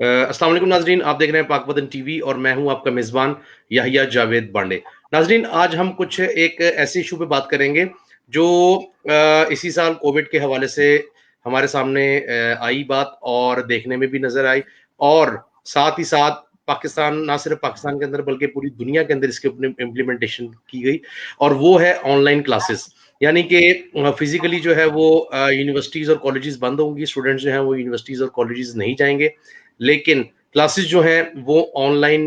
अस्सलाम वालेकुम नाज़रीन, आप देख रहे हैं पाक वतन टीवी और मैं हूं आपका मेज़बान याहिया जावेद बांडे। नाज़रीन, आज हम कुछ एक ऐसे इशू पे बात करेंगे जो इसी साल कोविड के हवाले से हमारे सामने आई बात और देखने में भी नज़र आई और साथ ही साथ पाकिस्तान, ना सिर्फ पाकिस्तान के अंदर बल्कि पूरी दुनिया के अंदर इसके इम्प्लीमेंटेशन की गई और वो है ऑनलाइन क्लासेस। यानी कि फिजिकली जो है वो यूनिवर्सिटीज़ और कॉलेजेस बंद होंगी, स्टूडेंट्स जो हैं वो यूनिवर्सिटीज़ और कॉलेजेस नहीं जाएँगे। लेकिन क्लासेस जो हैं वो ऑनलाइन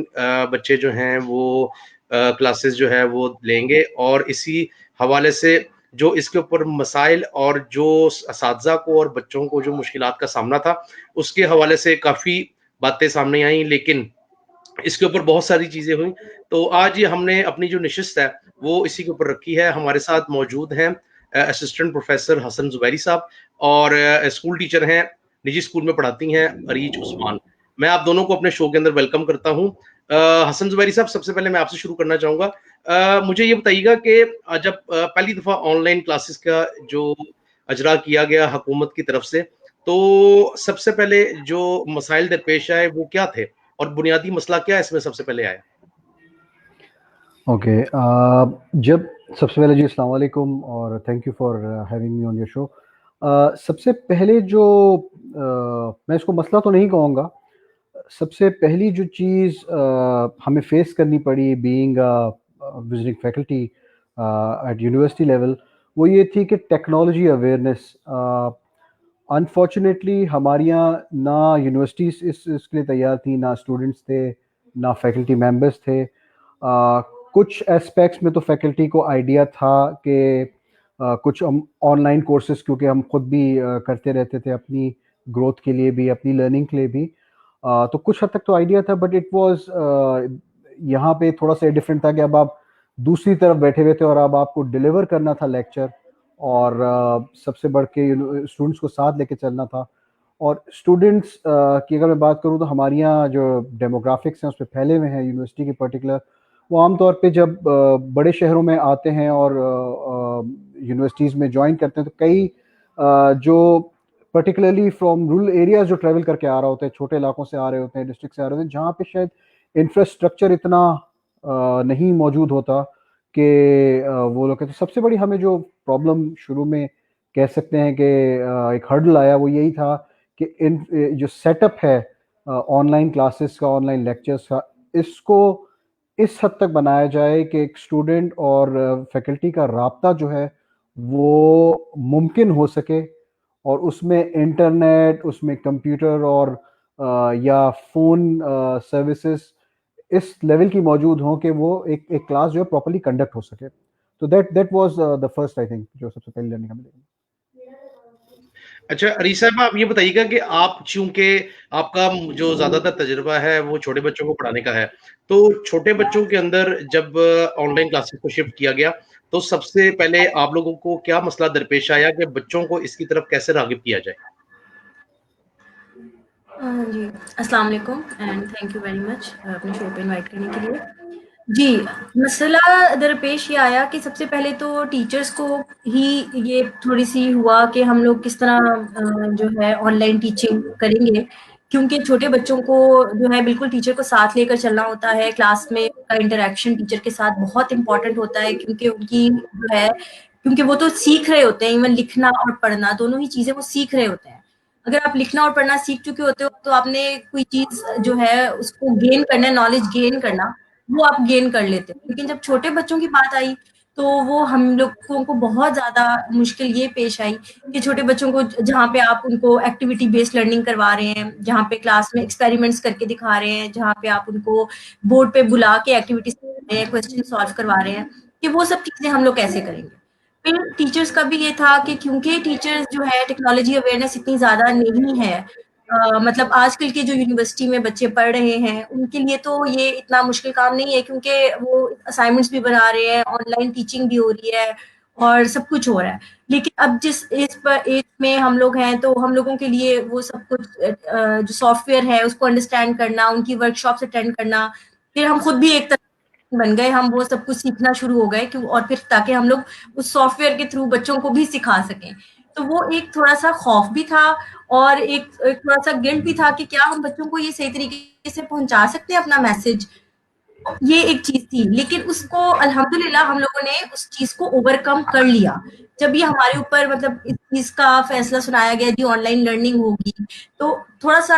बच्चे जो हैं वो क्लासेस जो है वो लेंगे और इसी हवाले से जो इसके ऊपर मसाइल और जो असातिज़ा को और बच्चों को जो मुश्किलात का सामना था, उसके हवाले से काफ़ी बातें सामने आई, लेकिन इसके ऊपर बहुत सारी चीज़ें हुई। तो आज ये हमने अपनी जो नशिस्त है, वो इसी के ऊपर रखी है। हमारे साथ मौजूद हैं असिस्टेंट प्रोफ़ेसर हसन ज़ुबैरी साहब और स्कूल टीचर हैं, निजी स्कूल में पढ़ाती हैं अरीज उस्मान। मैं आप दोनों को अपने शो के अंदर वेलकम करता हूँ। हसन ज़ुबैरी साहब, सबसे पहले मैं आपसे शुरू करना चाहूँगा। मुझे ये बताइएगा कि जब पहली दफ़ा ऑनलाइन क्लासेस का जो इजरा किया गया हुकूमत की तरफ से, तो सबसे पहले जो मसाइल दरपेश आए, वो क्या थे? और बुनियादी मसला क्या इसमें सबसे पहले आया? ओके जब सबसे पहले जी अस्सलाम वालेकुम और thank you for having me on your show. सबसे पहले जो मैं इसको मसला तो नहीं कहूँगा। सबसे पहली जो चीज़ हमें फेस करनी पड़ी being visiting faculty at university level, वो ये थी कि टेक्नोलॉजी अवेयरनेस। अनफॉर्चुनेटली हमारे यहाँ ना यूनिवर्सिटीज़ इसके लिए तैयार थी, ना स्टूडेंट्स थे, ना फैकल्टी मेंबर्स थे। कुछ एस्पेक्ट्स में तो फैकल्टी को आइडिया था कि कुछ हम ऑनलाइन कोर्सेज, क्योंकि हम खुद भी करते रहते थे अपनी ग्रोथ के लिए भी, अपनी लर्निंग के लिए भी। तो कुछ हद तक तो आइडिया था, बट इट वाज यहाँ पे थोड़ा सा डिफरेंट था कि अब आप दूसरी तरफ बैठे हुए थे और अब आपको डिलीवर करना था लेक्चर, और सबसे बढ़ के स्टूडेंट्स को साथ लेके चलना था। और स्टूडेंट्स की अगर मैं बात करूँ तो हमारे यहाँ जो डेमोग्राफिक्स हैं उस पर फैले हुए हैं यूनिवर्सिटी के पर्टिकुलर, वो आमतौर पे जब बड़े शहरों में आते हैं और यूनिवर्सिटीज़ में ज्वाइन करते हैं, तो कई जो पर्टिकुलरली फ्रॉम रूरल एरियाज जो ट्रैवल करके आ रहा होता है, छोटे इलाकों से आ रहे होते हैं, डिस्ट्रिक्ट से आ रहे होते हैं, जहाँ पे शायद इंफ्रास्ट्रक्चर इतना नहीं मौजूद होता कि वो लोग। तो सबसे बड़ी हमें जो प्रॉब्लम शुरू में कह सकते हैं कि एक हर्डल आया, वो यही था कि इन जो सेटअप है ऑनलाइन क्लासेस का, ऑनलाइन लेक्चर्स का, इसको इस हद तक बनाया जाए कि एक स्टूडेंट और फैकल्टी का राब्ता जो है वो मुमकिन हो सके, और उसमें इंटरनेट, उसमें कंप्यूटर और या फ़ोन सर्विसेज इस लेवल की मौजूद हों कि वो एक क्लास जो है प्रॉपर्ली कंडक्ट हो सके। तो that was the first, I think, जो सबसे पहले लर्निंग हमें मिली। अच्छा, अरीज साहब, आप ये बताइएगा कि आप चूँकि आपका जो ज़्यादातर तजुर्बा है वो छोटे बच्चों को पढ़ाने का है, तो छोटे बच्चों के अंदर जब ऑनलाइन क्लासेस को शिफ्ट किया गया, तो सबसे पहले आप लोगों को क्या मसला दरपेश आया कि बच्चों को इसकी तरफ कैसे राग़िब किया जाए? जी, अस्सलाम वालेकुम and thank you very much अपने शो पे इनवाइट करने के लिए। जी, मसला दरपेश ये आया कि सबसे पहले तो टीचर्स को ही ये थोड़ी-सी हुआ कि हम लोग किस तरह जो है ऑनलाइन टीचिंग करेंगे, क्योंकि छोटे बच्चों को जो है बिल्कुल टीचर को साथ लेकर चलना होता है। क्लास में उनका इंटरैक्शन टीचर के साथ बहुत इम्पोर्टेंट होता है, क्योंकि उनकी जो है, क्योंकि वो तो सीख रहे होते हैं, इवन लिखना और पढ़ना दोनों ही चीज़ें वो सीख रहे होते हैं। अगर आप लिखना और पढ़ना सीख चुके होते हो, तो आपने कोई चीज़ जो है उसको गेन करना है, नॉलेज गेन करना, वो आप गेन कर लेते हो। लेकिन जब छोटे बच्चों की बात आई, तो वो हम लोगों को बहुत ज़्यादा मुश्किल ये पेश आई कि छोटे बच्चों को जहाँ पे आप उनको एक्टिविटी बेस्ड लर्निंग करवा रहे हैं, जहाँ पे क्लास में एक्सपेरिमेंट्स करके दिखा रहे हैं, जहाँ पे आप उनको बोर्ड पे बुला के एक्टिविटीज़ कर रहे हैं, क्वेश्चन सॉल्व करवा रहे हैं, कि वो सब चीज़ें हम लोग कैसे करेंगे। फिर टीचर्स का भी ये था कि क्योंकि टीचर्स जो है टेक्नोलॉजी अवेयरनेस इतनी ज़्यादा नहीं है, मतलब आजकल के जो यूनिवर्सिटी में बच्चे पढ़ रहे हैं, उनके लिए तो ये इतना मुश्किल काम नहीं है, क्योंकि वो असाइनमेंट्स भी बना रहे हैं, ऑनलाइन टीचिंग भी हो रही है और सब कुछ हो रहा है। लेकिन अब जिस एज में हम लोग हैं, तो हम लोगों के लिए वो सब कुछ जो सॉफ्टवेयर है उसको अंडरस्टैंड करना, उनकी वर्कशॉप्स अटेंड करना, फिर हम खुद भी एक तरह बन गए, हम वो सब कुछ सीखना शुरू हो गए, क्यों, और फिर ताकि हम लोग उस सॉफ्टवेयर के थ्रू बच्चों को भी सिखा सकें। तो वो एक थोड़ा-सा खौफ भी था, और एक थोड़ा-सा गिल्ट भी था कि क्या हम बच्चों को ये सही तरीके से पहुँचा सकते हैं अपना मैसेज? ये एक चीज़ थी, लेकिन उसको अल्हम्दुलिल्लाह हम लोगों ने उस चीज़ को ओवरकम कर लिया। जब ये हमारे ऊपर मतलब इस चीज़ का फैसला सुनाया गया जी ऑनलाइन लर्निंग होगी, तो थोड़ा-सा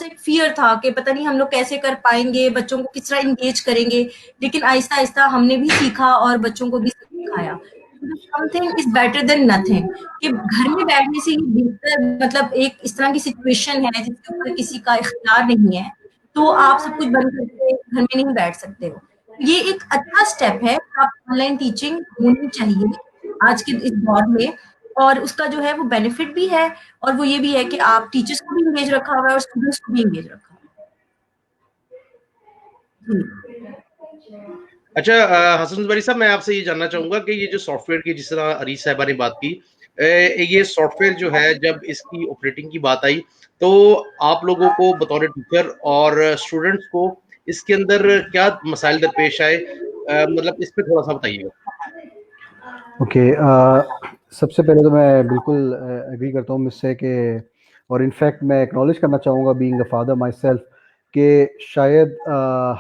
एक फ़ियर था कि पता नहीं हम लोग कैसे कर पाएँगे, बच्चों को किस तरह एंगेज करेंगे। लेकिन आहिस्ता-आहिस्ता हमने भी सीखा और बच्चों को भी सिखाया। Something is better than nothing कि घर में बैठने से ये बेहतर मतलब एक इस तरह की सिचुएशन है जिसके ऊपर किसी का इख्तियार नहीं है, तो आप सब कुछ बंद करके घर में नहीं बैठ सकते हो। ये एक अच्छा स्टेप है, आप ऑनलाइन टीचिंग होनी चाहिए आज के इस दौर में और उसका जो है वो बेनिफिट भी है और वो ये भी है कि आप टीचर्स को भी एंगेज रखा हुआ है और स्टूडेंट्स को भी एंगेज रखा हुआ है। अच्छा हसन जबरी साहब, मैं आपसे ये जानना चाहूंगा कि ये जो सॉफ्टवेयर की जिस तरह अरीस साहिबा ने बात की, ये सॉफ्टवेयर जो है जब इसकी ऑपरेटिंग की बात आई तो आप लोगों को बतौर टीचर और स्टूडेंट्स को इसके अंदर क्या मसाइल दरपेश आए, मतलब इस पे थोड़ा सा बताइएगा। ओके, सबसे पहले तो मैं बिल्कुल एग्री करता हूँ मुझसे कि, और इनफैक्ट मैं एक्नॉलेज करना चाहूँगा being a father my self कि शायद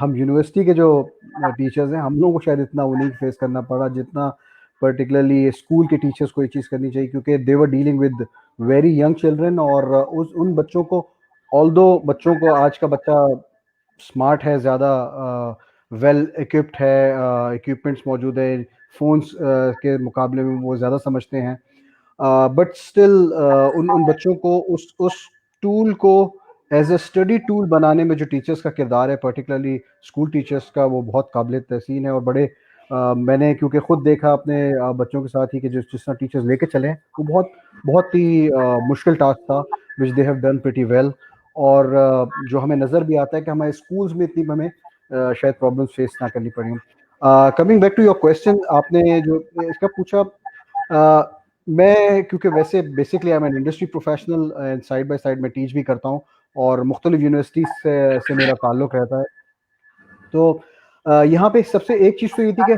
हम यूनिवर्सिटी के जो टीचर्स हैं हम लोगों को शायद इतना वो नहीं फेस करना पड़ा जितना पर्टिकुलरली स्कूल के टीचर्स को ये चीज़ करनी चाहिए, क्योंकि they were dealing with very young children. और उन बच्चों को, ऑल्दो बच्चों को, आज का बच्चा स्मार्ट है, ज़्यादा वेल इक्विप्ड है, इक्विपमेंट्स मौजूद है, फ़ोन्स के मुकाबले में वो ज़्यादा समझते हैं, बट स्टिल उन उन बच्चों को उस टूल को एज ए स्टडी टूल बनाने में जो टीचर्स का किरदार है, पर्टिकुलरली स्कूल टीचर्स का, वो बहुत काबिल तहसीन है। और बड़े मैंने क्योंकि खुद देखा अपने बच्चों के साथ ही कि जिस तरह टीचर्स लेके चले हैं, वो बहुत बहुत ही मुश्किल टास्क था, which they have done pretty well. और जो हमें नज़र भी आता है कि हमारे स्कूल्स में इतनी हमें शायद प्रॉब्लम्स फेस ना करनी पड़ी। Coming back to your question, आपने जो इसका पूछा, मैं क्योंकि वैसे basically I am an industry professional and side by side मैं टीच भी करता हूँ और मुख्तलिफ यूनिवर्सिटीज से मेरा ताल्लुक रहता है। तो यहाँ पे सबसे एक चीज़ तो ये थी कि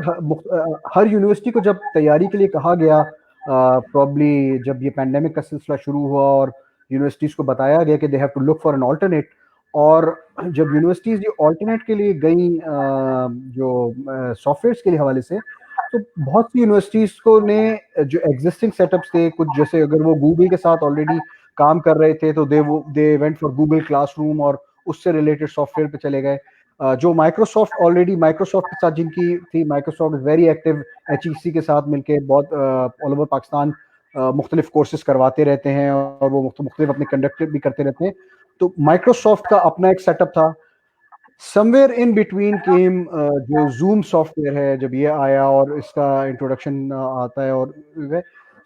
हर यूनिवर्सिटी को जब तैयारी के लिए कहा गया, प्रॉब्ली जब ये पैंडेमिक का सिलसिला शुरू हुआ और यूनिवर्सिटीज़ को बताया गया कि they have to look for an alternate, और जब यूनिवर्सिटीज़ ये ऑल्टरनेट के लिए गई जो सॉफ्टवेयर्स के लिए हवाले से, तो बहुत सी यूनिवर्सिटीज़ को ने जो एग्जिस्टिंग सेटअप्स थे, कुछ जैसे अगर वो गूगल के साथ ऑलरेडी काम कर रहे थे तो they went for Google classroom और उससे रिलेटेड सॉफ्टवेयर पे चले गए। जो माइक्रोसॉफ्ट ऑलरेडी माइक्रोसॉफ्ट के साथ जिनकी थी, Microsoft is very active HEC के साथ मिलके बहुत ऑल ओवर पाकिस्तान मुख्तलिफ कोर्सेज करवाते रहते हैं और वो मुख्तलिफ अपने कंडक्ट भी करते रहते हैं। तो माइक्रोसॉफ्ट का अपना एक सेटअप था। समवेयर इन बिटवीन केम जो जूम सॉफ्टवेयर है, जब ये आया और इसका इंट्रोडक्शन आता है, और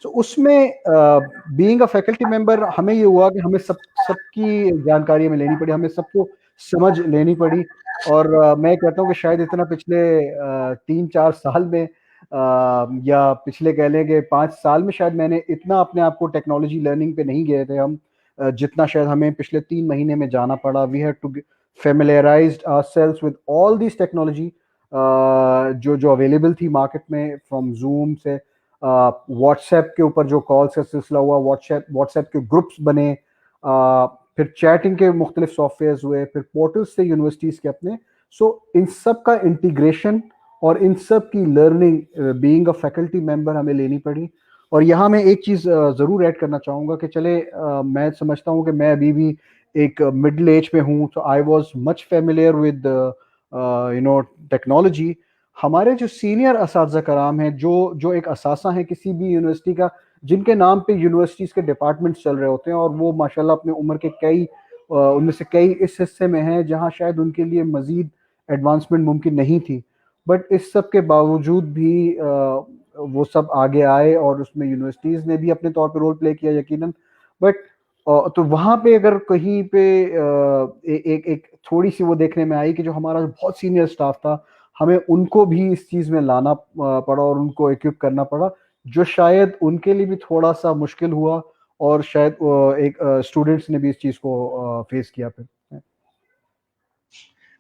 सो उसमें बीइंग अ फैकल्टी मेंबर हमें ये हुआ कि हमें सबकी जानकारी हमें लेनी पड़ी, हमें सबको समझ लेनी पड़ी। और मैं कहता हूँ कि शायद इतना पिछले 3-4 साल में या पिछले कह लें कि 5 साल में शायद मैंने इतना अपने आप को टेक्नोलॉजी लर्निंग पे नहीं गए थे हम, जितना शायद हमें पिछले 3 महीने में जाना पड़ा। We had to familiarized ourselves with all these technology जो अवेलेबल थी मार्केट में, फ्रॉम जूम से व्हाट्सएप के ऊपर जो कॉल्स का सिलसिला हुआ, व्हाट्सएप के ग्रुप्स बने, फिर चैटिंग के मुख्तलिफ सॉफ्टवेयर हुए, फिर पोर्टल्स से यूनिवर्सिटीज़ के अपने। सो इन सब का इंटीग्रेशन और इन सब की learning being a faculty member हमें लेनी पड़ी। और यहाँ मैं एक चीज़ ज़रूर ऐड करना चाहूँगा कि चले मैं समझता हूँ कि मैं अभी भी एक मिडिल एज में हूँ, तो I was much familiar with technology. हमारे जो सीनियर असातिज़ा कराम हैं, जो एक असासा है किसी भी यूनिवर्सिटी का, जिनके नाम पे यूनिवर्सिटीज़ के डिपार्टमेंट्स चल रहे होते हैं, और वो माशाल्लाह अपने उम्र के उनमें से कई इस हिस्से में हैं जहाँ शायद उनके लिए मज़ीद एडवांसमेंट मुमकिन नहीं थी, बट इस सब के बावजूद भी वो सब आगे आए और उसमें यूनिवर्सिटीज़ ने भी अपने तौर पे रोल प्ले किया यकीनन। बट तो वहाँ पे अगर कहीं पे एक थोड़ी सी वो देखने में आई कि जो हमारा बहुत सीनियर स्टाफ था, हमें उनको भी इस चीज़ में लाना पड़ा और उनको इक्विप करना पड़ा, जो शायद उनके लिए भी थोड़ा सा मुश्किल हुआ, और शायद एक स्टूडेंट्स ने भी इस चीज़ को फेस किया फिर।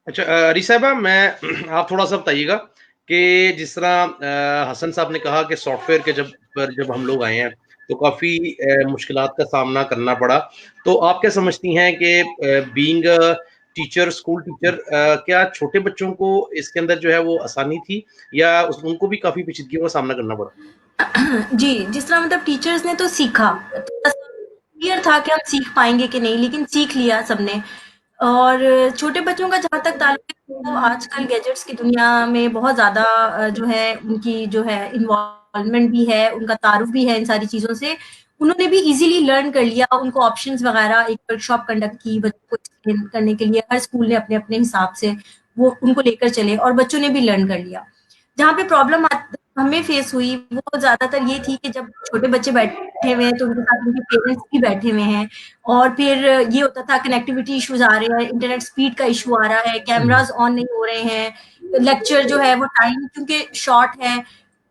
अच्छा अरी साहबा, मैं आप थोड़ा सा बताइएगा कि जिस तरह हसन साहब ने कहा कि सॉफ्टवेयर के जब हम लोग आए हैं तो काफ़ी मुश्किलात का सामना करना पड़ा। तो आप क्या समझती हैं कि being a teacher, school teacher क्या छोटे बच्चों को इसके अंदर जो है वो आसानी थी या उस उनको भी काफ़ी पेचीदगियों का सामना करना पड़ा? जी, जिस तरह मतलब टीचर्स ने तो सीखा, थोड़ा-सा क्लियर था कि हम सीख पाएँगे कि नहीं, लेकिन सीख लिया सबने। और छोटे बच्चों का जहाँ तक ताल्लुक है, वो आजकल गैजेट्स की दुनिया में बहुत ज़्यादा जो है उनकी जो है इन्वॉल्वमेंट भी है, उनका तारुफ़ भी है इन सारी चीज़ों से। उन्होंने भी ईज़िली लर्न कर लिया, उनको ऑप्शंस वगैरह एक वर्कशॉप कंडक्ट की बच्चों को एक्सप्लेन करने के लिए, हर स्कूल ने अपने-अपने हिसाब से वो उनको लेकर चले और बच्चों ने भी लर्न कर लिया। जहाँ पे प्रॉब्लम हमें फेस हुई वो ज़्यादातर ये थी कि जब छोटे बच्चे बैठे हुए हैं तो उनके साथ उनके पेरेंट्स भी बैठे हुए हैं और फिर ये होता था कनेक्टिविटी इश्यूज आ रहे हैं, इंटरनेट स्पीड का इशू आ रहा है, कैमरास ऑन नहीं हो रहे हैं, लेक्चर जो है वो टाइम क्योंकि शॉर्ट है,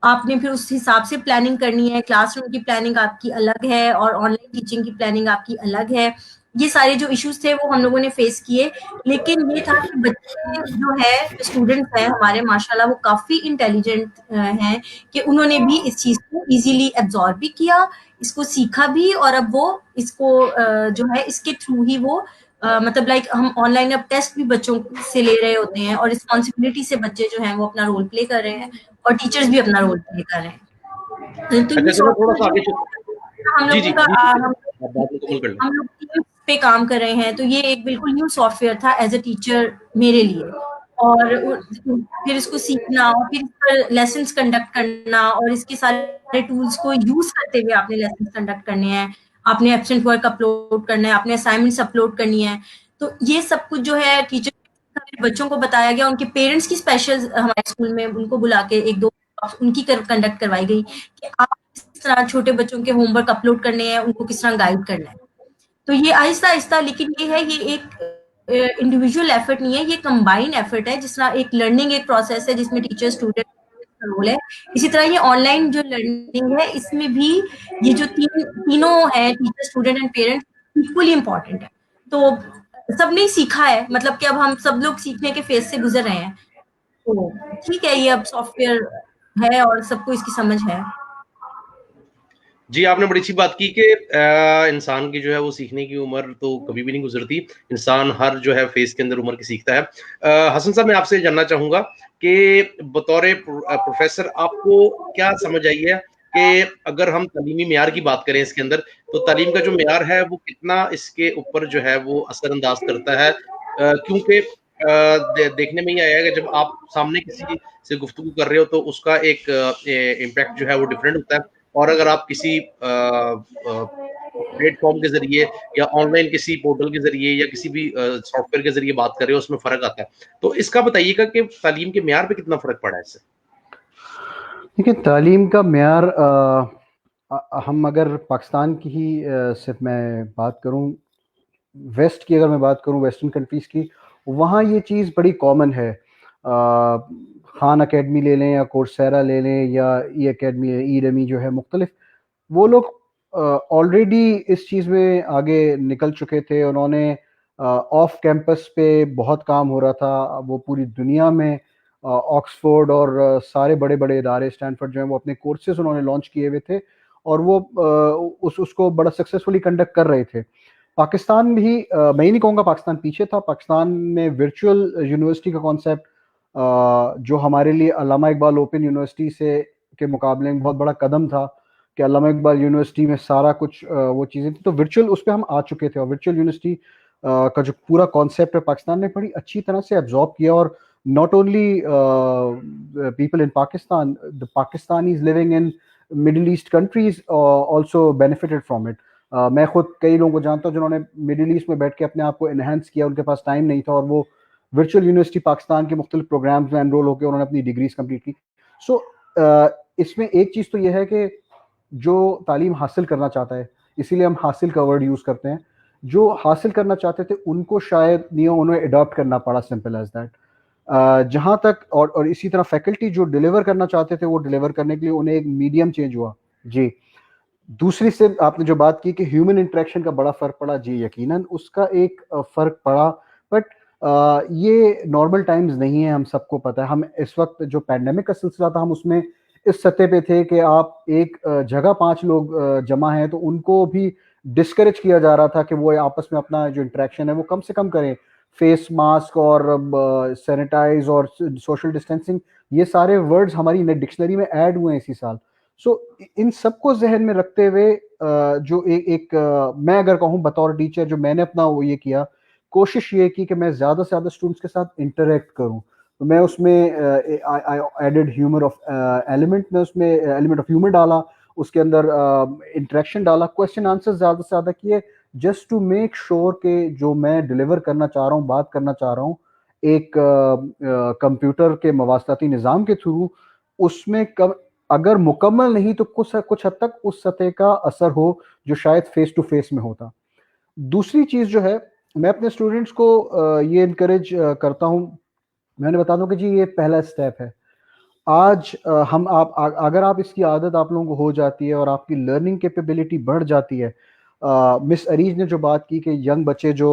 आपने फिर उस हिसाब से प्लानिंग करनी है, क्लासरूम की प्लानिंग आपकी अलग है और ऑनलाइन टीचिंग की प्लानिंग आपकी अलग है। ये सारे जो इश्यूज थे वो हम लोगों ने फेस किए, लेकिन ये था कि बच्चे जो है जो स्टूडेंट्स हैं हमारे माशाल्लाह वो काफ़ी इंटेलिजेंट हैं कि उन्होंने भी इस चीज़ को ईज़िली एब्ज़ॉर्ब भी किया, इसको सीखा भी और अब वो इसको जो है इसके थ्रू ही वो मतलब लाइक हम ऑनलाइन अब टेस्ट भी बच्चों से ले रहे होते हैं और रिस्पॉन्सिबिलिटी से बच्चे जो हैं वो अपना रोल प्ले कर रहे हैं और टीचर्स भी अपना रोल प्ले कर रहे हैं। तो अच्छा ये चलो सॉफ्टवेयर थोड़ा-सा जो आगे है चल हम जी, जी, लोगों का जी, ठीक है। आप बात मुकम्मल कर लें। हम लोग टीम्स पे काम कर रहे हैं, तो ये एक बिल्कुल न्यू सॉफ्टवेयर था एज़ अ टीचर मेरे लिए और फिर इसको सीखना और फिर इस पर लेसन्स कंडक्ट करना और इसके सारे टूल्स को यूज़ करते हुए आपने लेसन्स कंडक्ट करने हैं, आपने एब्सेंट वर्क अपलोड करना है, आपने असाइनमेंट्स अपलोड करनी है। तो ये सब कुछ जो है टीचर बच्चों को बताया गया, उनके पेरेंट्स की स्पेशल हमारे स्कूल में उनको बुला के 1-2 उनकी कंडक्ट करवाई गई कि आप किस तरह छोटे बच्चों के होमवर्क अपलोड करने हैं, उनको किस तरह गाइड करना है। तो ये आहिस्ता-आहिस्ता लेकिन ये है ये एक इंडिविजुअल एफर्ट नहीं है, ये कंबाइंड एफर्ट है, जिस तरह एक लर्निंग एक प्रोसेस है जिसमें टीचर स्टूडेंट का रोल है। इसी तरह ये ऑनलाइन जो लर्निंग है इसमें भी ये जो तीनों हैं teacher, student and parents equally important है। तो सबने ही सीखा है मतलब कि अब हम सब लोग सीखने के फेज़ से गुज़र रहे हैं। तो ठीक है, ये अब सॉफ्टवेयर है और सबको इसकी समझ है। जी, आपने बड़ी अच्छी बात की कि इंसान की जो है वो सीखने की उम्र तो कभी भी नहीं गुज़रती। इंसान हर जो है फ़ेज़ के अंदर उम्र की सीखता है। हसन साहब मैं आपसे जानना चाहूँगा कि बतौर प्रोफ़ेसर आपको क्या समझ आई है कि अगर हम तालीमी मेयार की बात करें इसके अंदर, तो तालीम का जो मेयार है वो कितना इसके ऊपर जो है वो असर-अंदाज़ करता है? क्योंकि देखने में ये आया है कि जब आप सामने किसी से गुफ्तगू कर रहे हो तो उसका एक इम्पैक्ट जो है वो डिफरेंट होता है। और अगर आप किसी प्लेटफ़ॉर्म के ज़रिए या ऑनलाइन किसी पोर्टल के ज़रिए या किसी भी सॉफ्टवेयर के ज़रिए बात कर रहे हो, उसमें फ़र्क आता है। तो इसका बताइएगा कि तालीम के मेयार पे कितना फ़र्क पड़ा है इससे? देखिए तालीम का मेयार हम अगर पाकिस्तान की ही सिर्फ मैं बात करूं, वेस्ट की अगर मैं बात करूं, वेस्टर्न कंट्रीज़ की, वहाँ ये चीज़ बड़ी कॉमन है। खान अकेडमी ले लें या कोर्सेरा ले लें या ई अकेडमी, ई रमी जो है मुख्तलिफ, वो लोग ऑलरेडी इस चीज़ में आगे निकल चुके थे। उन्होंने ऑफ कैंपस पे बहुत काम हो रहा था। वो पूरी दुनिया में ऑक्सफोर्ड और सारे बड़े-बड़े इदारे, स्टैनफोर्ड जो हैं, वो अपने कोर्सेज़ उन्होंने लॉन्च किए हुए थे और वो उसको बड़ा सक्सेसफुली कंडक्ट कर रहे थे। पाकिस्तान भी मैं ये नहीं कहूँगा पाकिस्तान पीछे था। पाकिस्तान में वर्चुअल यूनिवर्सिटी का कॉन्सेप्ट जो हमारे लिए अल्लामा इकबाल ओपन यूनिवर्सिटी से के मुकाबले में बहुत बड़ा कदम था कि अल्लामा इकबाल यूनिवर्सिटी में सारा कुछ वो चीज़ें थी, तो वर्चुअल उस पे हम आ चुके थे और वर्चुअल यूनिवर्सिटी का जो पूरा कॉन्सेप्ट है पाकिस्तान ने बड़ी अच्छी तरह से एब्जॉर्ब किया। और not only people in Pakistan, the Pakistanis living in middle east countries also benefited from it. मैं खुद कई लोगों को जानता हूँ जिन्होंने मिडिल ईस्ट में बैठ के अपने आप को एनहेंस किया, उनके पास टाइम नहीं था और वो वर्चुअल यूनिवर्सिटी पाकिस्तान के मुख्तलिफ प्रोग्राम्स में एनरोल होकर उन्होंने अपनी डिग्रीज कंप्लीट की। सो इसमें एक चीज़ तो यह है कि जो तालीम हासिल करना चाहता है, इसीलिए हम हासिल का वर्ड यूज़ करते हैं, जो हासिल करना चाहते थे उनको शायद नहीं उन्हें अडॉप्ट करना पड़ा, सिंपल एज दैट। जहाँ तक और इसी तरह फैकल्टी जो डिलीवर करना चाहते थे वो डिलीवर करने के लिए उन्हें एक मीडियम चेंज हुआ। जी। दूसरी से आपने जो बात की कि ह्यूमन इंटरेक्शन का बड़ा फ़र्क पड़ा, जी यकीनन उसका एक फ़र्क पड़ा। बट ये नॉर्मल टाइम्स नहीं है, हम सबको पता है। हम इस वक़्त जो पैंडेमिक का सिलसिला था हम उसमें इस सतह पे थे कि आप एक जगह 5 लोग जमा हैं तो उनको भी डिस्करेज किया जा रहा था कि वो आपस में अपना जो इंटरेक्शन है वो कम से कम करें। फेस मास्क और सैनिटाइज और सोशल डिस्टेंसिंग, ये सारे वर्ड्स हमारी डिक्शनरी में ऐड हुए हैं इसी साल। सो इन सबको जहन में रखते हुए जो मैं अगर कहूँ बतौर टीचर, जो मैंने अपना वो ये किया, कोशिश ये की कि मैं ज़्यादा से ज़्यादा स्टूडेंट्स के साथ इंटरेक्ट करूँ। तो मैं उसमें I added humour of element, में उसमें एलिमेंट ऑफ ह्यूमर डाला, उसके अंदर इंटरेक्शन डाला, क्वेश्चन आंसर ज़्यादा से ज़्यादा किए, जस्ट टू मेक श्योर कि जो मैं डिलीवर करना चाह रहा हूँ, बात करना चाह रहा हूँ एक कंप्यूटर के मवासलाती निज़ाम के थ्रू, उसमें कम अगर मुकम्मल नहीं तो कुछ हद तक उस सतह का असर हो जो शायद फेस टू फेस में होता। दूसरी चीज़ जो है, मैं अपने स्टूडेंट्स को ये इनकरेज करता हूँ, मैंने बता दूं कि जी ये पहला स्टेप है। आज अगर आप इसकी आदत आप लोगों को हो जाती है और आपकी लर्निंग कैपेबिलिटी बढ़ जाती है। मिस अरीज ने जो बात की कि यंग बच्चे जो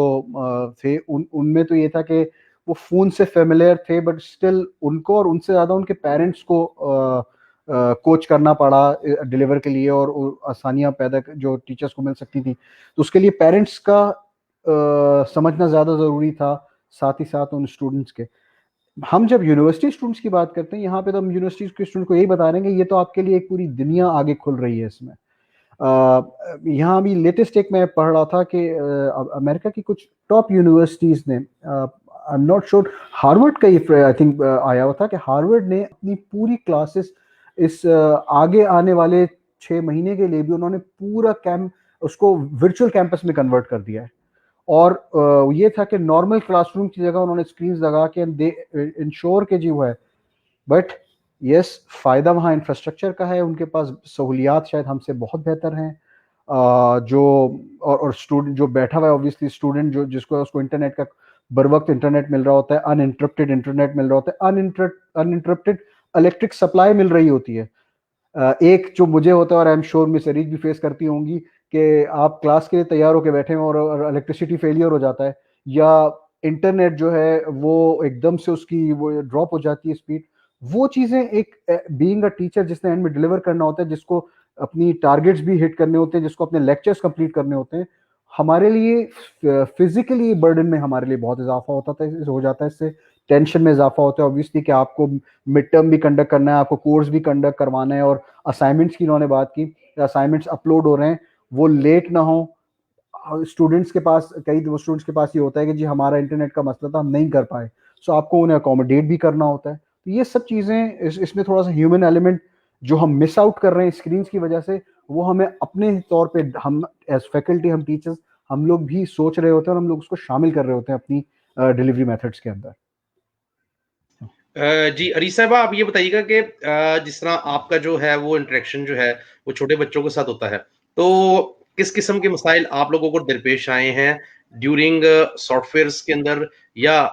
थे उनमें तो ये था कि वो फ़ोन से फेमिलियर थे, बट स्टिल उनको और उनसे ज़्यादा उनके पेरेंट्स को कोच करना पड़ा डिलीवर के लिए, और आसानियाँ पैदा जो टीचर्स को मिल सकती थी, तो उसके लिए पेरेंट्स का समझना ज़्यादा ज़रूरी था, साथ ही साथ उन स्टूडेंट्स के। हम जब यूनिवर्सिटी स्टूडेंट्स की बात करते हैं, यहाँ पे तो हम यूनिवर्सिटी के स्टूडेंट को यही बता रहे हैं कि ये तो आपके लिए एक पूरी दुनिया आगे खुल रही है इसमें। यहाँ अभी लेटेस्ट एक मैं पढ़ रहा था कि अमेरिका की कुछ टॉप यूनिवर्सिटीज़ ने, I am not sure, Harvard का ये आई थिंक आया हुआ था कि हार्वर्ड ने अपनी पूरी क्लासेस इस आगे आने वाले 6 महीने के लिए भी उन्होंने पूरा कैंप उसको वर्चुअल कैंपस में कन्वर्ट कर दिया है। और ये था कि नॉर्मल क्लासरूम की जगह उन्होंने स्क्रीन्स लगा के दे इंश्योर के जी वो है। बट यस, फ़ायदा वहाँ इंफ्रास्ट्रक्चर का है, उनके पास सहूलियात शायद हमसे बहुत बेहतर हैं। जो और स्टूडेंट जो बैठा हुआ है, ऑब्वियसली स्टूडेंट जो जिसको उसको इंटरनेट का बर वक्त इंटरनेट मिल रहा होता है, अनइंटरप्टेड इंटरनेट मिल रहा होता है, अनइंटरप्टेड इलेक्ट्रिक सप्लाई मिल रही होती है। एक जो मुझे होता है, और I am sure miss Areej भी फेस करती होंगी, कि आप क्लास के लिए तैयार होकर बैठे हैं और इलेक्ट्रिसिटी फेलियर हो जाता है, या इंटरनेट जो है वो एकदम से उसकी वो ड्रॉप हो जाती है स्पीड। वो चीज़ें एक बीइंग अ टीचर जिसने एंड में डिलीवर करना होता है, जिसको अपनी टारगेट्स भी हिट करने होते हैं, जिसको अपने लेक्चर्स कंप्लीट करने होते हैं, हमारे लिए फिजिकली बर्डन में हमारे लिए बहुत इजाफा होता था, हो जाता है। इससे टेंशन में इजाफा होता है ऑब्वियसली, कि आपको मिड टर्म भी कंडक्ट करना है, आपको कोर्स भी कंडक्ट करवाना है, और असाइनमेंट्स की इन्होंने बात की, असाइनमेंट्स अपलोड हो रहे हैं, वो लेट ना हो। स्टूडेंट्स के पास स्टूडेंट्स के पास ये होता है कि जी हमारा इंटरनेट का मसला था, हम नहीं कर पाए, सो आपको उन्हें अकोमोडेट भी करना होता है। तो ये सब चीज़ें इसमें थोड़ा सा ह्यूमन एलिमेंट जो हम मिस आउट कर रहे हैं स्क्रीन की वजह से, वो हमें अपने तौर पे, हम एज फैकल्टी, हम टीचर्स, हम लोग भी सोच रहे होते हैं और हम लोग उसको शामिल कर रहे होते हैं अपनी डिलीवरी मेथड्स के अंदर। जी अरीस साहबा, आप ये बताइएगा कि जिस तरह आपका जो है वो इंटरेक्शन जो है वो छोटे बच्चों के साथ होता है, तो किस किस्म के मसाइल आप लोगों को दरपेश आए हैं ड्यूरिंग सॉफ्टवेयर्स के अंदर, या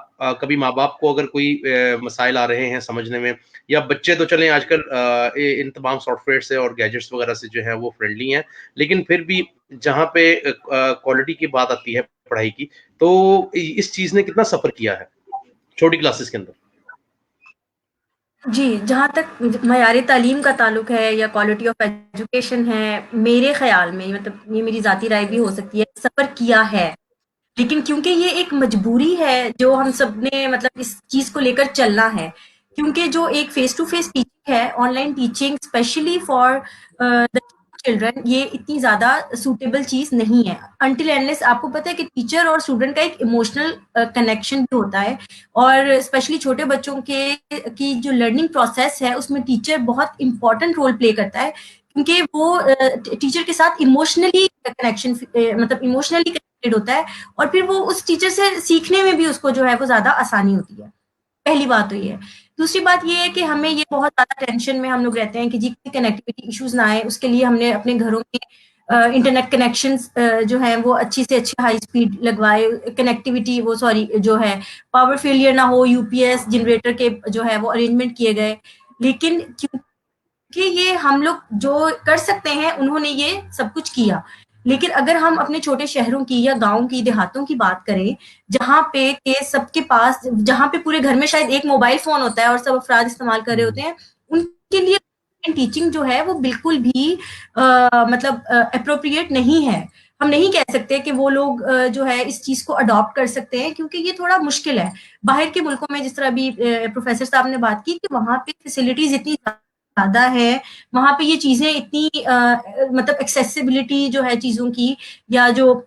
कभी माँ बाप को अगर कोई मसाइल आ रहे हैं समझने में, या बच्चे तो चलें आजकल इन तमाम सॉफ्टवेयर से और गैजेट्स वगैरह से जो है वो फ्रेंडली हैं, लेकिन फिर भी जहाँ पे क्वालिटी की बात आती है पढ़ाई की, तो इस चीज़ ने कितना सफ़र किया है छोटी क्लासेस के अंदर? जी, जहाँ तक मयारी तालीम का ताल्लुक है या क्वालिटी ऑफ एजुकेशन है, मेरे ख़्याल में, मतलब ये मेरी ज़ाती राय भी हो सकती है, सफ़र किया है। लेकिन क्योंकि ये एक मजबूरी है जो हम सब ने, मतलब इस चीज़ को लेकर चलना है। क्योंकि जो एक फेस टू फेस टीचिंग है, online teaching specially for the children, ये इतनी ज़्यादा सूटेबल चीज़ नहीं है। अनटिल एंडलेस आपको पता है कि टीचर और स्टूडेंट का एक इमोशनल कनेक्शन भी होता है, और स्पेशली छोटे बच्चों के की जो लर्निंग प्रोसेस है उसमें टीचर बहुत इम्पोर्टेंट रोल प्ले करता है, क्योंकि वो टीचर के साथ इमोशनली कनेक्शन, मतलब इमोशनली कनेक्टेड होता है, और फिर वो उस टीचर से सीखने में भी उसको जो है वो ज़्यादा आसानी होती है। पहली बात तो ये है। दूसरी बात ये है कि हमें ये बहुत ज़्यादा टेंशन में हम लोग रहते हैं कि जी कनेक्टिविटी इश्यूज़ ना आए, उसके लिए हमने अपने घरों में इंटरनेट कनेक्शंस जो हैं वो अच्छी से अच्छी हाई स्पीड लगवाए, कनेक्टिविटी वो सॉरी जो है पावर फेलियर ना हो, यूपीएस जनरेटर के जो है वो अरेंजमेंट किए गए। लेकिन क्योंकि ये हम लोग जो कर सकते हैं उन्होंने ये सब कुछ किया, लेकिन अगर हम अपने छोटे शहरों की या गाँव की, देहातों की बात करें, जहाँ पे के सबके पास, जहाँ पे पूरे घर में शायद एक मोबाइल फ़ोन होता है और सब अफ़राद इस्तेमाल कर रहे होते हैं, उनके लिए टीचिंग जो है वो बिल्कुल भी मतलब अप्रोप्रिएट नहीं है। हम नहीं कह सकते कि वो लोग जो है इस चीज को अडॉप्ट कर सकते हैं, क्योंकि ये थोड़ा मुश्किल है। बाहर के मुल्कों में जिस तरह अभी प्रोफेसर साहब ने बात की कि वहां पे फैसिलिटीज इतनी ज्यादा है, वहां पे ये चीजें इतनी मतलब एक्सेसिबिलिटी जो है चीजों की, या जो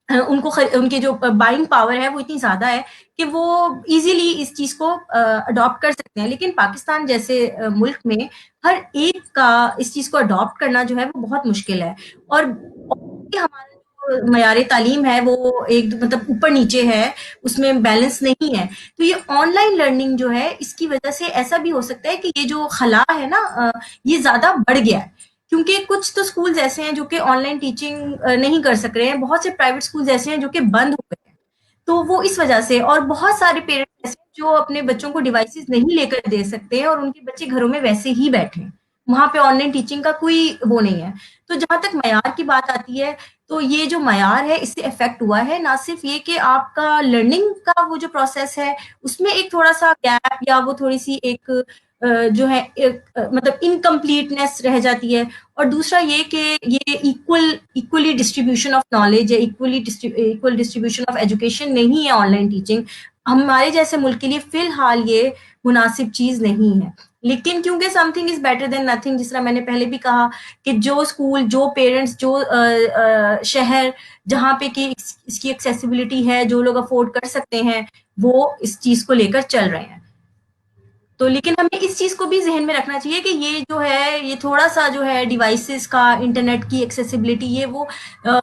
उनके जो बाइंग पावर है वो इतनी ज्यादा है कि वो इजीली इस चीज को अडॉप्ट कर सकते हैं। लेकिन पाकिस्तान जैसे मुल्क में हर एक का इस चीज को अडॉप्ट करना जो है वो बहुत मुश्किल है। और हमारा जो मयारे तालीम है वो एक मतलब ऊपर नीचे है, उसमें बैलेंस नहीं है। तो ये ऑनलाइन लर्निंग जो है इसकी वजह से ऐसा भी हो सकता है कि ये जो खला है ना ये ज्यादा बढ़ गया है, क्योंकि कुछ तो स्कूल्स ऐसे हैं जो कि ऑनलाइन टीचिंग नहीं कर सक रहे हैं, बहुत से प्राइवेट स्कूल्स ऐसे हैं जो कि बंद हो गए हैं। तो वो इस वजह से, और बहुत सारे पेरेंट्स ऐसे हैं जो अपने बच्चों को डिवाइसेस नहीं लेकर दे सकते हैं और उनके बच्चे घरों में वैसे ही बैठे हैं, वहां पे ऑनलाइन टीचिंग का कोई वो नहीं है। तो जहां तक मयार की बात आती है, तो ये जो मयार है इससे इफेक्ट हुआ है, ना सिर्फ ये कि आपका लर्निंग का वो जो प्रोसेस है उसमें एक थोड़ा सा गैप या वो थोड़ी सी एक जो है एक, मतलब इनकम्प्लीटनेस रह जाती है। और दूसरा ये कि ये इक्वली डिस्ट्रीब्यूशन ऑफ नॉलेज या इक्वल डिस्ट्रीब्यूशन ऑफ एजुकेशन नहीं है ऑनलाइन टीचिंग। हमारे जैसे मुल्क के लिए फिलहाल ये मुनासिब चीज नहीं है। लेकिन क्योंकि something is better than nothing, जिस तरह मैंने पहले भी कहा कि जो स्कूल, जो पेरेंट्स, जो शहर जहाँ पे कि इसकी एक्सेसिबिलिटी है, जो लोग अफोर्ड कर सकते हैं वो इस चीज को लेकर चल रहे हैं। तो लेकिन हमें इस चीज को भी जहन में रखना चाहिए कि ये जो है ये थोड़ा सा जो है डिवाइसेस का, इंटरनेट की एक्सेसिबिलिटी, ये वो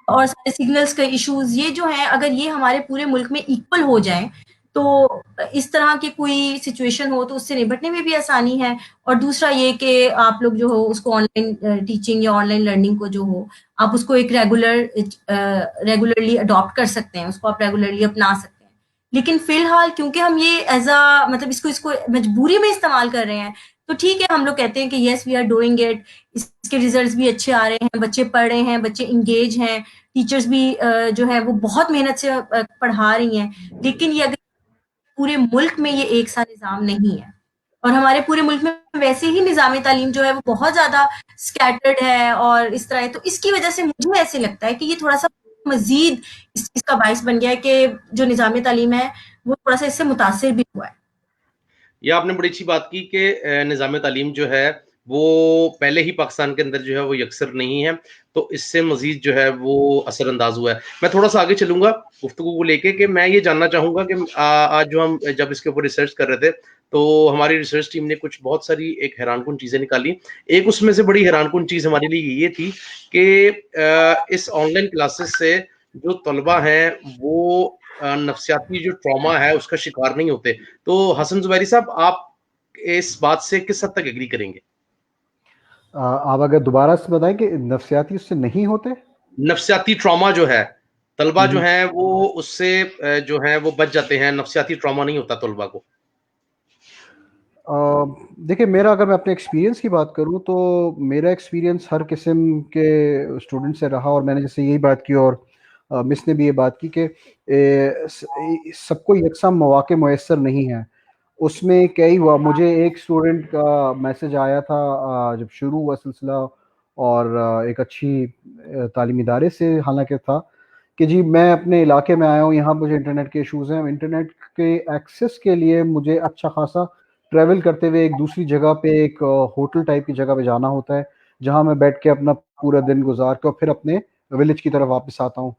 और सारे सिग्नल्स के इश्यूज, ये जो है अगर ये हमारे पूरे मुल्क में इक्वल हो जाए तो इस तरह की कोई सिचुएशन हो तो उससे निपटने में भी आसानी है। और दूसरा ये कि आप लोग जो हो उसको ऑनलाइन टीचिंग या ऑनलाइन लर्निंग को जो हो आप उसको एक रेगुलरली अडॉप्ट कर सकते हैं, उसको आप रेगुलरली अपना सकते हैं। लेकिन फिलहाल क्योंकि हम ये एज अ मतलब इसको इसको मजबूरी में इस्तेमाल कर रहे हैं, तो ठीक है हम लोग कहते हैं कि yes we are doing it, इसके रिजल्ट्स भी अच्छे आ रहे हैं, बच्चे पढ़ रहे हैं, बच्चे इंगेज हैं, टीचर्स भी जो है वो बहुत मेहनत से पढ़ा रही हैं। लेकिन ये अगर पूरे मुल्क में ये एक सा निज़ाम नहीं है, और हमारे पूरे मुल्क में वैसे ही निज़ाम तालीम जो है वो बहुत ज़्यादा स्कैटर्ड है और इस तरह है, तो इसकी वजह से मुझे ऐसे लगता है कि ये थोड़ा-सा मज़ीद इस चीज़ का बाइस बन गया है कि जो निज़ाम तालीम है वो थोड़ा-सा इससे मुतासिर भी हुआ है। ये आपने बड़ी अच्छी बात की कि निज़ाम तालीम जो है वो पहले ही पाकिस्तान के अंदर जो है वो यकसर नहीं है, तो इससे मज़ीद जो है वो असरअंदाज हुआ है। मैं थोड़ा-सा आगे चलूँगा गुफ्तगू को लेके कि मैं ये जानना चाहूँगा कि आज जो हम जब इसके ऊपर रिसर्च कर रहे थे, तो हमारी रिसर्च टीम ने कुछ बहुत सारी एक हैरानकुन चीज़ें निकाली। एक उसमें से बड़ी हैरानकुन चीज़ हमारे लिए ये थी कि इस ऑनलाइन क्लासेस से जो तलबा हैं वो नफ्सियाती जो ट्रॉमा है उसका शिकार नहीं होते। तो हसन ज़ुबैरी साहब, आप इस बात से किस हद तक एग्री करेंगे? आप अगर दोबारा से बताएं कि नफ्सियाती उससे नहीं होते। नफ्सियाती ट्रॉमा जो है, तलबा जो हम्म। हैं वो उससे जो है वो बच जाते हैं, नफ्सियाती ट्रॉमा नहीं होता तलबा को। देखिए, मेरा अगर मैं अपने एक्सपीरियंस की बात करूं तो मेरा एक्सपीरियंस हर किस्म के स्टूडेंट से रहा, और मैंने जैसे यही बात की और मिस ने भी ये बात की कि सबको यकसा मौके मुयसर नहीं है। उसमें क्या ही हुआ, मुझे एक स्टूडेंट का मैसेज आया था जब शुरू हुआ सिलसिला, और एक अच्छी तालीमी इदारे से हालांकि था, कि जी मैं अपने इलाके में आया हूँ, यहाँ मुझे इंटरनेट के इश्यूज़ हैं, इंटरनेट के एक्सेस के लिए मुझे अच्छा खासा ट्रैवल करते हुए एक दूसरी जगह पे, एक होटल टाइप की जगह पे जाना होता है, जहाँ मैं बैठ के अपना पूरा दिन गुजार के और फिर अपने विलेज की तरफ वापस आता हूँ।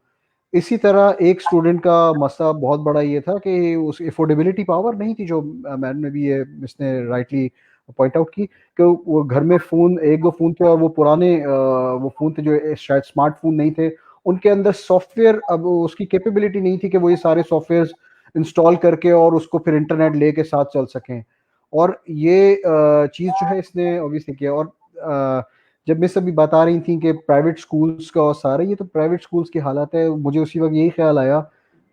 इसी तरह एक स्टूडेंट का मसला बहुत बड़ा ये था कि उस अफोर्डेबिलिटी पावर नहीं थी, जो मैम ने भी ये इसने राइटली पॉइंट आउट की, कि वो घर में फ़ोन, एक दो फ़ोन थे, और वो पुराने वो फ़ोन थे जो शायद स्मार्टफोन नहीं थे, उनके अंदर सॉफ्टवेयर, अब उसकी कैपेबिलिटी नहीं थी कि वो ये सारे सॉफ्टवेयर इंस्टॉल करके और उसको फिर इंटरनेट लेके साथ चल सकें। और ये चीज़ जो है इसने ऑब्वियसली किया। और जब मिस अभी बता रही थी कि प्राइवेट स्कूल्स का और सारे, ये तो प्राइवेट स्कूल्स की हालत है, मुझे उसी वक्त यही ख्याल आया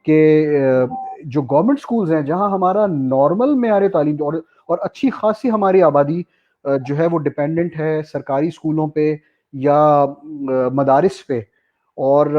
कि जो गवर्नमेंट स्कूल्स हैं जहां हमारा नॉर्मल मेयार तालीम और अच्छी खासी हमारी आबादी जो है वो डिपेंडेंट है सरकारी स्कूलों पे या मदारिस पे, और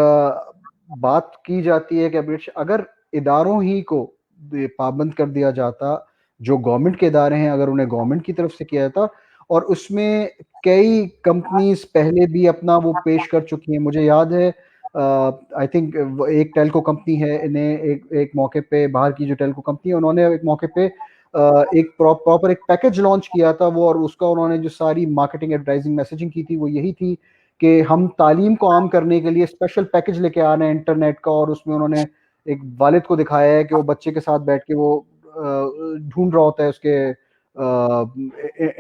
बात की जाती है कि अगर इदारों ही को पाबंद कर दिया जाता, जो गवर्नमेंट के इदारे हैं, अगर उन्हें गवर्नमेंट की तरफ से किया जाता, और उसमें कई कंपनीज पहले भी अपना वो पेश कर चुकी हैं। मुझे याद है आई थिंक एक टेलको कंपनी है, इन्हें एक मौके पे, बाहर की जो टेलको कंपनी है, उन्होंने एक मौके पे एक प्रॉपर एक पैकेज लॉन्च किया था वो, और उसका उन्होंने जो सारी मार्केटिंग एडवर्टाइजिंग मैसेजिंग की थी वो यही थी कि हम तालीम को आम करने के लिए स्पेशल पैकेज लेके आ रहे हैं इंटरनेट का। और उसमें उन्होंने एक वालिद को दिखाया है कि वो बच्चे के साथ बैठ के वो ढूंढ रहा होता है, उसके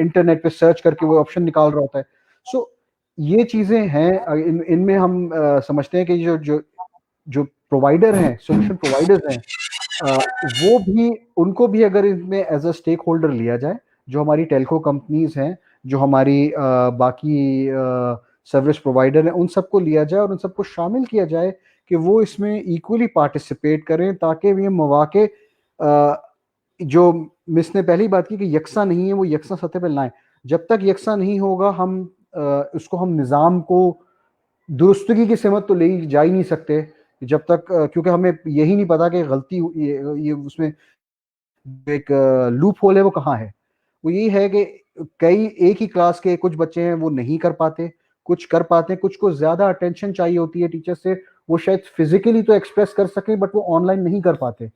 इंटरनेट पे सर्च करके वो ऑप्शन निकाल रहा होता है। सो ये चीजें हैं, इनमें हम समझते हैं कि जो जो जो प्रोवाइडर हैं, सोल्यूशन प्रोवाइडर्स हैं, वो भी, उनको भी अगर इसमें एज अ स्टेक होल्डर लिया जाए, जो हमारी टेलको कंपनीज हैं, जो हमारी बाकी सर्विस प्रोवाइडर हैं, उन सबको लिया जाए और उन सबको शामिल किया जाए कि वो इसमें इक्वली पार्टिसिपेट करें, ताकि ये मौके जो मिस ने पहली बात की कि यकसा नहीं है, वो यकसा सतह पर लाएं। जब तक यकसा नहीं होगा, हम उसको, हम निज़ाम को दुरुस्तगी की सिमत तो ले जा ही नहीं सकते जब तक, क्योंकि हमें यही नहीं पता कि गलती ये उसमें एक लूप होल है वो कहाँ है। वो यही है कि कई एक ही क्लास के कुछ बच्चे हैं वो नहीं कर पाते, कुछ कर पाते हैं, कुछ को ज्यादा अटेंशन चाहिए होती है टीचर से, वो शायद फिजिकली तो एक्सप्रेस कर सके बट वो ऑनलाइन नहीं कर पाते।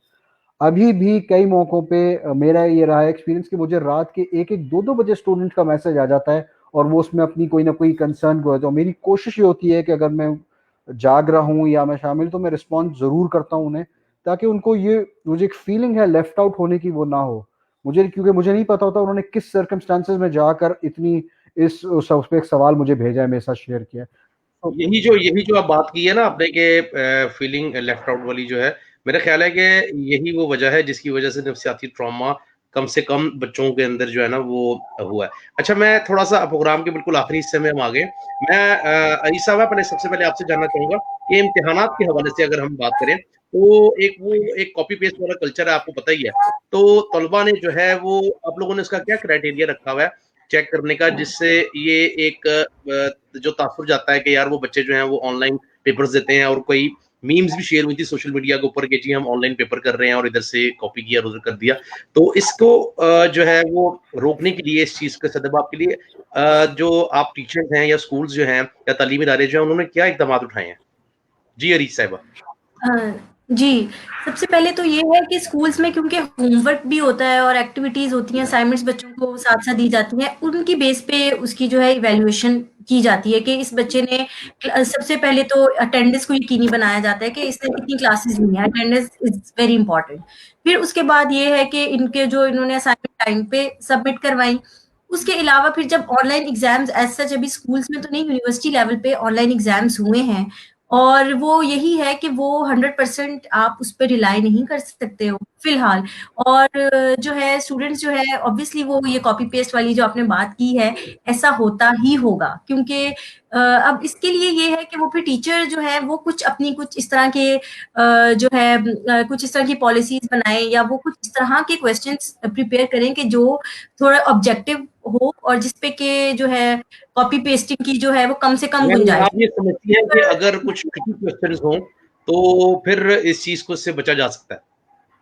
अभी भी कई मौकों पे मेरा ये रहा है एक्सपीरियंस कि मुझे रात के 1-1, 2-2 बजे स्टूडेंट का मैसेज आ जाता है और वो उसमें अपनी कोई ना कोई कंसर्न को है। तो मेरी कोशिश ये होती है कि अगर मैं जाग रहा हूँ या मैं शामिल, तो मैं रिस्पॉन्स जरूर करता हूँ उन्हें, ताकि उनको ये, मुझे एक फीलिंग है लेफ्ट आउट होने की, वो ना हो मुझे, क्योंकि मुझे नहीं पता होता उन्होंने किस सर्कमस्टांसेस में जाकर इतनी उस पे एक सवाल मुझे भेजा है, मेरे साथ शेयर किया है। तो यही जो आप बात की है ना आपने कि फीलिंग लेफ्ट आउट वाली जो है, मेरा ख्याल है कि यही वो वजह है जिसकी वजह से नफ्सियाती ट्रॉमा कम से कम बच्चों के अंदर जो है ना वो हुआ है। अच्छा, मैं थोड़ा सा प्रोग्राम के बिल्कुल आखिरी हिस्से में हम आ गए। मैं अईस साहब, पहले सबसे पहले आपसे जानना चाहूंगा कि इम्तिहानात के हवाले से अगर हम बात करें तो एक कॉपी पेस्ट वाला कल्चर है, आपको पता ही है। तो तलबा ने जो है वो, आप लोगों ने उसका क्या क्राइटेरिया रखा हुआ है चेक करने का, जिससे ये एक जो तासुर जाता है कि यार वो बच्चे जो हैं वो ऑनलाइन पेपर्स देते हैं, और कोई मीम्स भी शेयर हुई थी सोशल मीडिया के ऊपर कि जी हम ऑनलाइन पेपर कर रहे हैं और इधर से कॉपी किया और उधर कर दिया। तो इसको जो है वो रोकने के लिए, इस चीज के सदबाब के लिए जो आप टीचर्स हैं या स्कूल्स जो हैं या तालीमी इदारे जो हैं, उन्होंने क्या इकदाम उठाए हैं? जी अरीज साहिबा। जी, सबसे पहले तो ये है कि स्कूल्स में क्योंकि होमवर्क भी होता है और एक्टिविटीज़ होती हैं, असाइनमेंट्स बच्चों को साथ-साथ दी जाती हैं, उनकी बेस पे उसकी जो है इवैल्यूएशन की जाती है कि इस बच्चे ने सबसे पहले तो अटेंडेंस को यकीनी बनाया जाता है कि इसने कितनी क्लासेस ली हैं, अटेंडेंस इज़ वेरी इंपॉर्टेंट। फिर उसके बाद ये है कि इनके जो इन्होंने असाइनमेंट टाइम पे सबमिट करवाई। उसके अलावा फिर जब ऑनलाइन एग्ज़ाम्स एज़ सच अभी स्कूल्स में तो नहीं, यूनिवर्सिटी लेवल पे ऑनलाइन एग्ज़ाम्स हुए हैं, और वो यही है कि वो 100% आप उस पे रिलाई नहीं कर सकते हो फिलहाल। और जो है स्टूडेंट्स जो है ऑब्वियसली वो ये कॉपी पेस्ट वाली जो आपने बात की है, ऐसा होता ही होगा, क्योंकि अब इसके लिए ये है कि वो फिर टीचर जो है वो कुछ अपनी कुछ इस तरह के जो है कुछ इस तरह की पॉलिसीज बनाएं, या वो कुछ इस तरह के क्वेश्चंस प्रिपेयर करें कि जो थोड़ा ऑब्जेक्टिव हो और जिसपे के जो है कॉपी पेस्टिंग की जो है वो कम से कम यानी गुंजाइश। आप ये समझती हैं कि अगर कुछ ट्रिकी क्वेश्चंस हों तो फिर इस चीज को इससे बचा जा सकता है,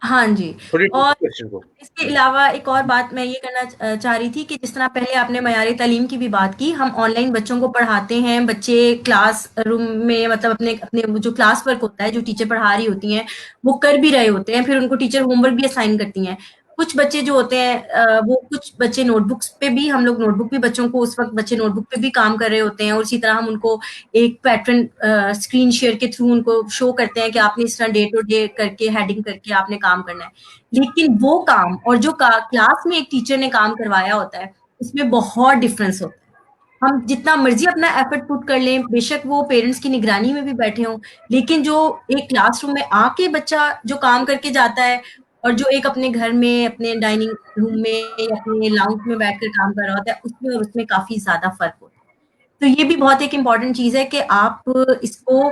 हाँ जी। थोड़ी और ट्रिकी क्वेश्चन को? इसके अलावा एक और बात मैं ये करना चाह रही थी कि जिस तरह पहले आपने मयारी तालीम की भी बात की, हम ऑनलाइन बच्चों को पढ़ाते हैं, बच्चे क्लास रूम में मतलब अपने अपने वो जो क्लास वर्क होता है, जो टीचर पढ़ा रही होती हैं, वो कर भी रहे होते हैं, फिर उनको टीचर होमवर्क भी असाइन करती हैं। कुछ बच्चे जो होते हैं वो कुछ बच्चे नोटबुक्स पे भी, हम लोग नोटबुक भी बच्चों को, उस वक़्त बच्चे नोटबुक पे भी काम कर रहे होते हैं, और इसी तरह हम उनको एक पैटर्न स्क्रीन शेयर के थ्रू उनको शो करते हैं कि आपने इस तरह डे टू डे करके हेडिंग करके आपने काम करना है। लेकिन वो काम और जो क्लास में एक टीचर ने काम करवाया होता है, उसमें बहुत डिफरेंस होता है। हम जितना मर्जी अपना एफर्ट पुट कर लें, बेशक वो पेरेंट्स की निगरानी में भी बैठे हों, लेकिन जो एक क्लासरूम में आके बच्चा जो काम करके जाता है, और जो एक अपने घर में अपने डाइनिंग रूम में या अपने लाउंज में बैठकर काम कर रहा होता है, उसमें और उसमें काफी ज्यादा फर्क होता है। तो ये भी बहुत एक इम्पॉर्टेंट चीज़ है कि आप इसको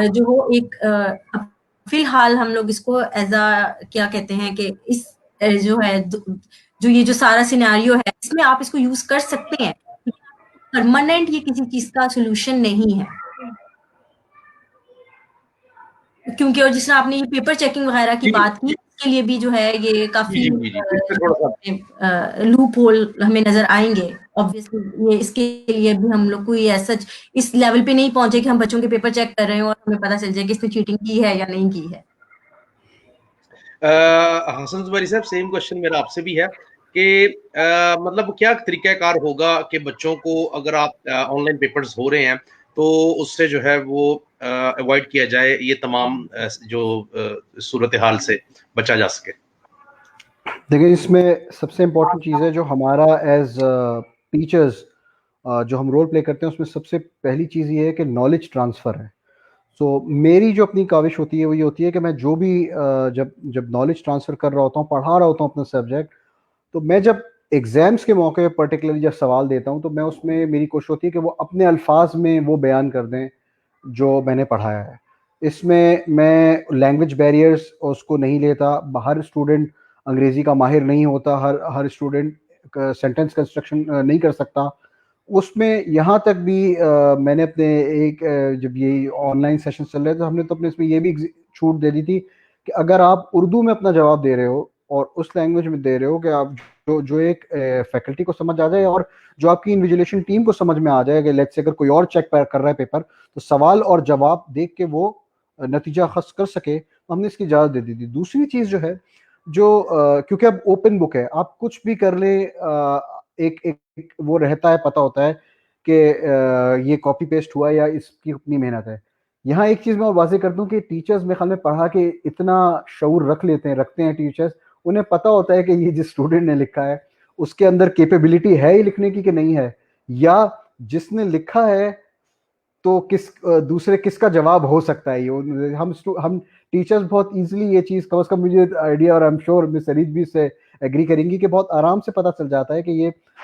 जो हो एक फिलहाल हम लोग इसको एज़ क्या कहते हैं कि इस जो है जो ये जो सारा सिनेरियो है, इसमें आप इसको यूज़ कर सकते हैं। परमानेंट ये किसी चीज़ का सॉल्यूशन नहीं है। क्योंकि और जिस तरह आपने ये पेपर चेकिंग वगैरह की बात की, के लिए भी जो है ये काफ़ी जी, जी, जी, जी। इसमें थोड़ा-सा लूप होल हमें नज़र आएँगे। ऑब्वियसली ये इसके लिए भी हम लोग कोई एज़ सच इस लेवल पे नहीं पहुँचे कि हम बच्चों के पेपर चेक कर रहे हो और हमें पता चल जाए कि इसने चीटिंग की है या नहीं की है। हसन ज़ुबैरी साहब, सेम क्वेश्चन मेरा आपसे भी है कि मतलब क्या तरीक़ाकार होगा कि बच्चों को, अगर आप ऑनलाइन पेपर्स हो रहे हैं, तो उससे जो है वो अवॉइड किया जाए, ये तमाम जो सूरत-ए-हाल से बचा जा सके? देखिए, इसमें सबसे इम्पोर्टेंट चीज़ है जो हमारा एज़ टीचर्स जो हम रोल प्ले करते हैं, उसमें सबसे पहली चीज़ ये है कि नॉलेज ट्रांसफ़र है। सो मेरी जो अपनी काविश होती है वो ये होती है कि मैं जो भी जब जब नॉलेज ट्रांसफ़र कर रहा होता हूँ, पढ़ा रहा होता हूँ अपना सब्जेक्ट, तो मैं जब एग्ज़ाम्स के मौके पे पर्टिकुलरली जब सवाल देता हूँ, तो मैं उसमें मेरी कोशिश होती है कि वो अपने अल्फ़ाज़ में वो बयान कर दें जो मैंने पढ़ाया है। इसमें मैं लैंग्वेज बैरियर्स उसको नहीं लेता। हर स्टूडेंट अंग्रेज़ी का माहिर नहीं होता, हर हर स्टूडेंट सेंटेंस कंस्ट्रक्शन नहीं कर सकता। उसमें यहाँ तक भी मैंने अपने एक जब ये ऑनलाइन सेशन चल रहे थे, तो हमने तो अपने इसमें ये भी छूट दे दी थी कि अगर आप उर्दू में अपना जवाब दे रहे हो और उस लैंग्वेज में दे रहे हो कि आप जो जो एक फैकल्टी को समझ आ जाए और जो आपकी इन्विजिलेशन टीम को समझ में आ जाए कि लेट्स से अगर कोई और चेक कर रहा है पेपर, तो सवाल और जवाब देख के वो नतीजा ख़ास कर सके, तो हमने इसकी इजाज़त दे दी थी। दूसरी चीज़ जो है, जो क्योंकि अब ओपन बुक है, आप कुछ भी कर लें, एक एक वो रहता है, पता होता है कि ये कॉपी पेस्ट हुआ या इसकी अपनी मेहनत है। यहाँ एक चीज़ मैं और वाज़ेह कर दूँ कि टीचर्स मेरे ख़्याल में पढ़ा के इतना शऊर रखते हैं टीचर्स, उन्हें पता होता है कि ये जिस स्टूडेंट ने लिखा है, उसके अंदर कैपेबिलिटी है ही लिखने की कि नहीं है, या जिसने लिखा है तो दूसरे किसका जवाब हो सकता है ये। हम टीचर्स बहुत ईज़िली ये चीज़, कम से कम मुझे आइडिया, और I am sure miss Areej भी इससे एग्री करेंगी कि बहुत आराम से पता चल जाता है कि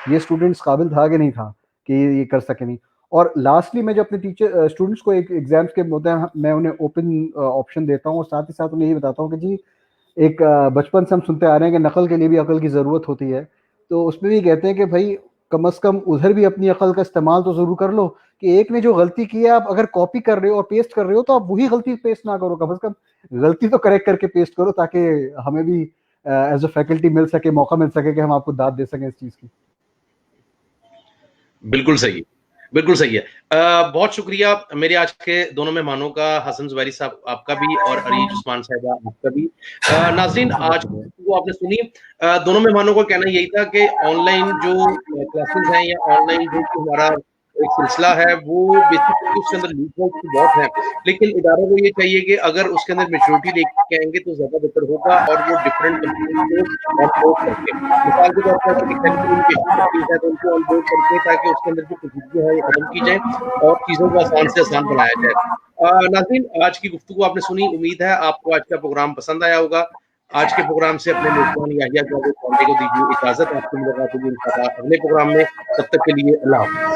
ये स्टूडेंट इस काबिल था कि नहीं था कि ये कर सके नहीं। और लास्टली मैं जो अपने स्टूडेंट्स को एक एग्जाम्स के होते हैं, मैं उन्हें ओपन ऑप्शन देता हूँ और साथ ही साथ उन्हें ये बताता हूँ कि जी, एक बचपन से हम सुनते आ रहे हैं कि नकल के लिए भी अकल की ज़रूरत होती है। तो उसमें भी कहते हैं कि भाई, कम से कम उधर भी अपनी अकल का इस्तेमाल तो ज़रूर कर लो कि एक ने जो गलती की है, आप अगर कॉपी कर रहे हो और पेस्ट कर रहे हो, तो आप वही गलती पेस्ट ना करो, कम से कम गलती तो करेक्ट करके पेस्ट करो, ताकि हमें भी एज अ फैकल्टी मिल सके, मौका मिल सके कि हम आपको दाद दे सकें इस चीज़ की। बिल्कुल सही है, बिल्कुल सही है। बहुत शुक्रिया मेरे आज के दोनों मेहमानों का, हसन ज़ुबैरी साहब आपका भी और अरीज उस्मान साहिबा आपका भी। नाज़रीन, आज वो आपने सुनी, दोनों मेहमानों का कहना यही था कि ऑनलाइन जो क्लासेस हैं या ऑनलाइन जो हमारा एक सिलसिला है, वो बेसिकली उसके अंदर लूपहोल्स तो बहुत हैं, लेकिन इदारों को ये चाहिए कि अगर उसके अंदर मैच्योरिटी लेके आएँगे तो ज़्यादा बेहतर होगा, और वो डिफरेंट कंपनीज़ को ऑनबोर्ड करके, मिसाल के तौर पर अगर टेलीकम्युनिकेशन कंपनीज़ है तो उनको ऑनबोर्ड करके, ताकि उसके अंदर जो पेचीदगी है वो खत्म की जाए और चीज़ों को आसान से आसान बनाया जाए। नाज़रीन, आज की गुफ्तगू आपने सुनी, उम्मीद है आपको आज का प्रोग्राम पसंद आया होगा। आज के प्रोग्राम से अपने मेज़बान याहिया जावेद पांडे को दीजिए इजाज़त। आपसे मुलाकात होगी इंशाअल्लाह अगले प्रोग्राम में, तब तक के लिए अल्लाह हाफ़िज़।